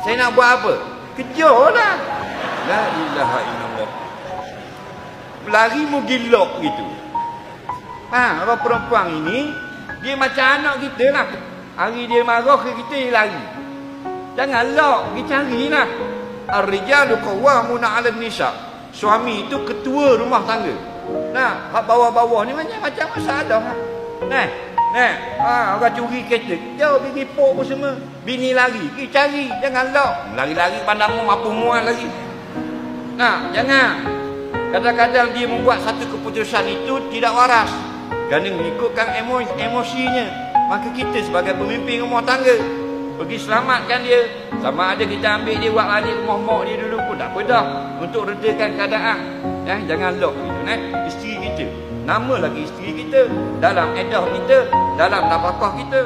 Saya nak buat apa? Kejarlah. La ilaha illallah. Lari mu gilok gitu. Orang perempuan ini dia macam anak kita lah. Hari dia marah ke kita, dia lari. Jangan lock, pergi carilah. Ar-rijalu qawwamuna 'alan nisa. Suami itu ketua rumah tangga. Nah, hak bawah-bawah ni macam masalah. Nah, orang curi kereta, jauh pergi pok pun semua. Bini lari, pergi cari, jangan lock. Lari-lari pandang mu apa muat lagi. Nah, jangan. Kadang-kadang dia membuat satu keputusan itu tidak waras. Kerana mengikutkan emosinya. Maka kita sebagai pemimpin rumah tangga pergi selamatkan dia. Sama ada kita ambil dia buat balik rumah mak dia dulu pun tak apa dah. Untuk redakan keadaan. Jangan lock gitu. Isteri kita. Nama lagi isteri kita. Dalam edah kita. Dalam nafkah kita.